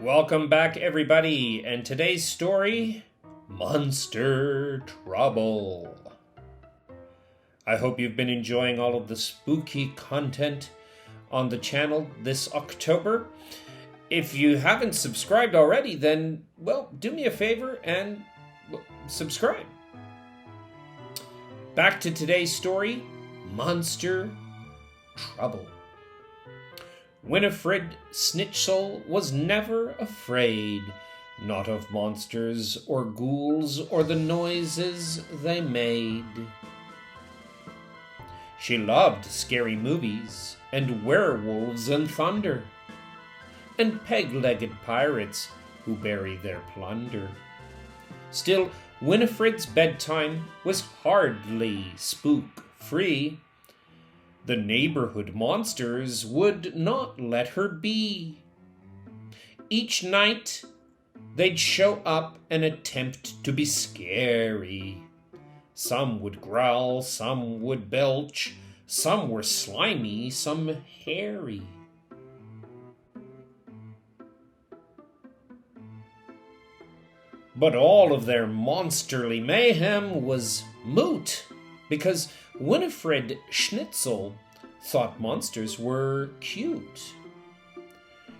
Welcome back, everybody, and today's story, Monster Trouble. I hope you've been enjoying all of the spooky content on the channel this October. If you haven't subscribed already, then, well, do me a favor and subscribe. Back to today's story, Monster Trouble. Winifred Schnitzel was never afraid, not of monsters or ghouls or the noises they made. She loved scary movies and werewolves and thunder, and peg-legged pirates who bury their plunder. Still, Winifred's bedtime was hardly spook-free. The neighborhood monsters would not let her be. Each night, they'd show up and attempt to be scary. Some would growl, some would belch, some were slimy, some hairy. But all of their monsterly mayhem was moot, because Winifred Schnitzel thought monsters were cute.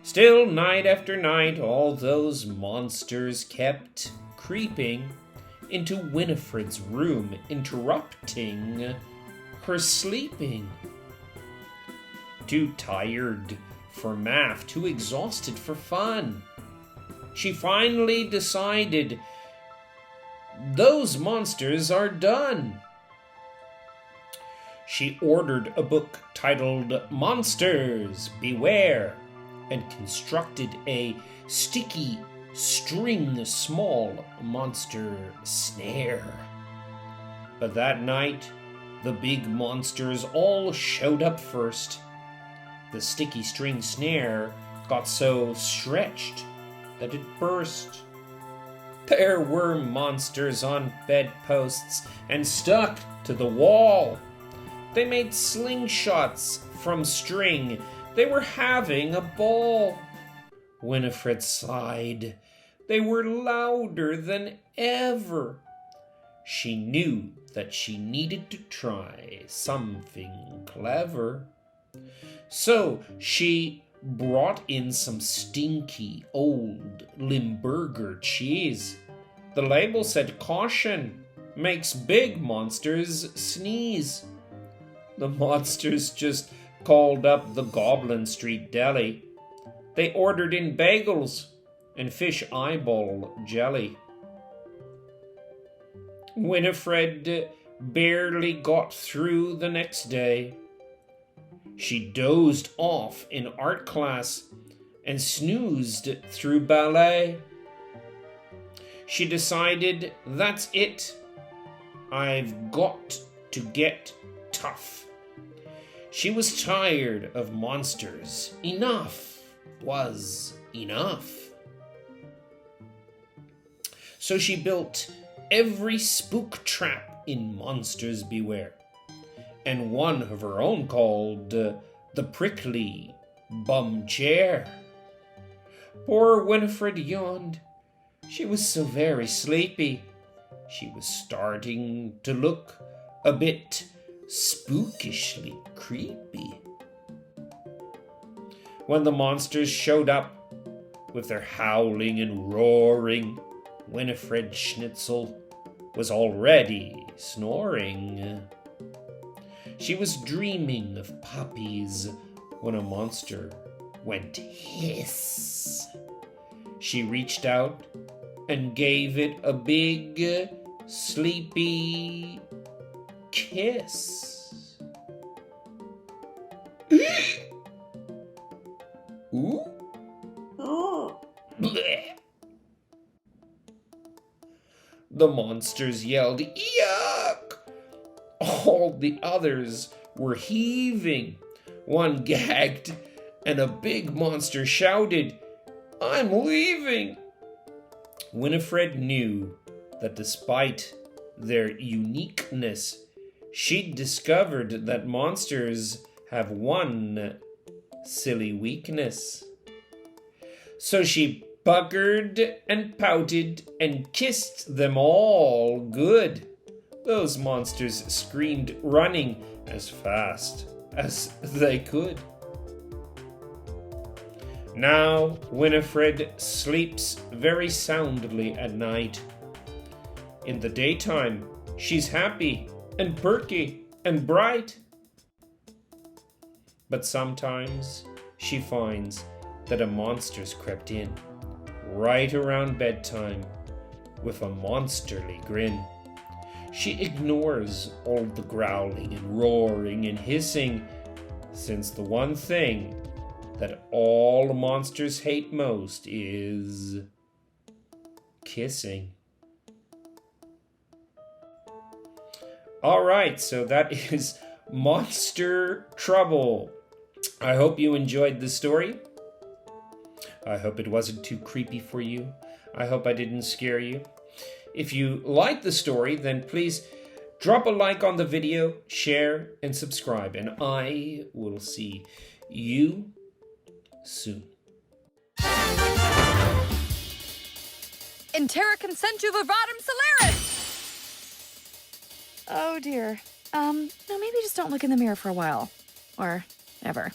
Still, night after night, all those monsters kept creeping into Winifred's room, interrupting her sleeping. Too tired for math, too exhausted for fun, she finally decided those monsters are done. She ordered a book titled Monsters Beware and constructed a sticky string small monster snare. But that night, the big monsters all showed up first. The sticky string snare got so stretched that it burst. There were monsters on bedposts and stuck to the wall. They made slingshots from string. They were having a ball. Winifred sighed. They were louder than ever. She knew that she needed to try something clever. So she brought in some stinky old Limburger cheese. The label said caution, makes big monsters sneeze. The monsters just called up the Goblin Street Deli. They ordered in bagels and fish eyeball jelly. Winifred barely got through the next day. She dozed off in art class and snoozed through ballet. She decided, that's it. I've got to get tough. She was tired of monsters. Enough was enough. So she built every spook trap in Monsters Beware, and one of her own called the Prickly Bum Chair. Poor Winifred yawned. She was so very sleepy. She was starting to look a bit spookishly creepy. When the monsters showed up with their howling and roaring, Winifred Schnitzel was already snoring. She was dreaming of puppies when a monster went hiss. She reached out and gave it a big, sleepy kiss. Ooh. Bleh. The monsters yelled, yuck! All the others were heaving. One gagged, and a big monster shouted, I'm leaving! Winifred knew that despite their uniqueness, she'd discovered that monsters have one silly weakness. So she puckered and pouted and kissed them all good. Those monsters screamed, running as fast as they could. Now Winifred sleeps very soundly at night. In the daytime, she's happy and perky and bright. But sometimes she finds that a monster's crept in right around bedtime with a monsterly grin. She ignores all the growling and roaring and hissing, since the one thing that all monsters hate most is kissing. Alright, so that is Monster Trouble. I hope you enjoyed the story. I hope it wasn't too creepy for you. I hope I didn't scare you. If you liked the story, then please drop a like on the video, share, and subscribe. And I will see you soon. Intera consentu vibratum celeris! Oh dear. No, maybe just don't look in the mirror for a while. Or ever.